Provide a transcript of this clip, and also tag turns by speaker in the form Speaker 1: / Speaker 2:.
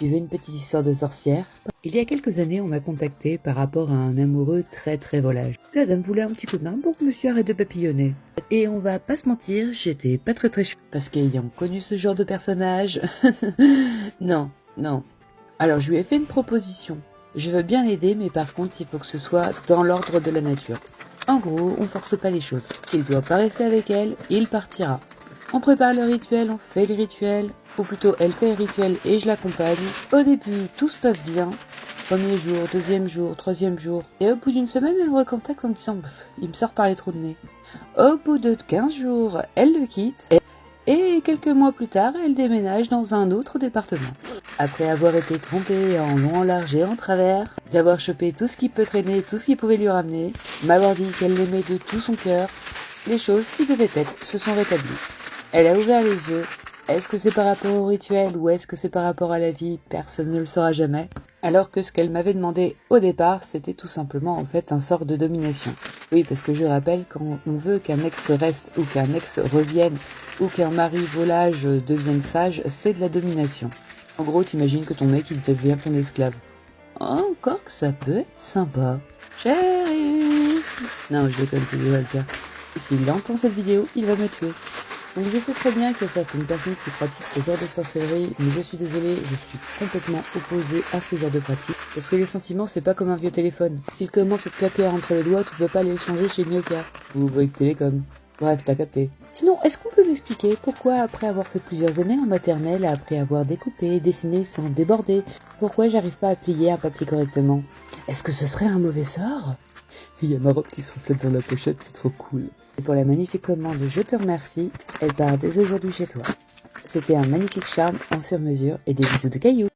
Speaker 1: Tu veux une petite histoire de sorcière? Il y a quelques années, on m'a contacté par rapport à un amoureux très volage. La dame voulait un petit coup de main pour que monsieur arrête de papillonner. Et on va pas se mentir, j'étais pas très chou. Parce qu'ayant connu ce genre de personnage... non. Alors je lui ai fait une proposition. Je veux bien l'aider, mais par contre, il faut que ce soit dans l'ordre de la nature. En gros, on force pas les choses. S'il doit pas rester avec elle, il partira. On prépare le rituel, on fait le rituel, ou plutôt elle fait le rituel et je l'accompagne. Au début, tout se passe bien. Premier jour, deuxième jour, troisième jour. Et au bout d'une semaine, elle me recontacte en me disant « il me sort par les trous de nez ». Au bout de 15 jours, elle le quitte. Et quelques mois plus tard, elle déménage dans un autre département. Après avoir été trompée en long, en large et en travers, d'avoir chopé tout ce qui peut traîner, tout ce qui pouvait lui ramener, m'avoir dit qu'elle l'aimait de tout son cœur, les choses qui devaient être se sont rétablies. Elle a ouvert les yeux. Est-ce que c'est par rapport au rituel ou est-ce que c'est par rapport à la vie? Personne ne le saura jamais. Alors que ce qu'elle m'avait demandé au départ, c'était tout simplement en fait un sort de domination. Oui, parce que je rappelle, quand on veut qu'un ex reste ou qu'un ex revienne ou qu'un mari volage devienne sage, c'est de la domination. En gros, t'imagines que ton mec il devient ton esclave. Encore que ça peut être sympa. Chérie. Non, je déconne, c'est déjà le cas. S'il entend cette vidéo, il va me tuer. Donc je sais très bien qu'il y a certaines personnes qui pratiquent ce genre de sorcellerie, mais je suis désolée, je suis complètement opposée à ce genre de pratique. Parce que les sentiments, c'est pas comme un vieux téléphone. S'il commence à te claquer entre les doigts, tu peux pas aller le changer chez Nokia ou Bouygues Télécom. Bref, t'as capté. Sinon, est-ce qu'on peut m'expliquer pourquoi après avoir fait plusieurs années en maternelle, après avoir découpé, dessiné sans déborder, pourquoi j'arrive pas à plier un papier correctement? Est-ce que ce serait un mauvais sort? Il y a ma robe qui se reflète dans la pochette, c'est trop cool. Et pour la magnifique commande Je te remercie, elle part dès aujourd'hui chez toi. C'était un magnifique charme en sur-mesure et des bisous de cailloux.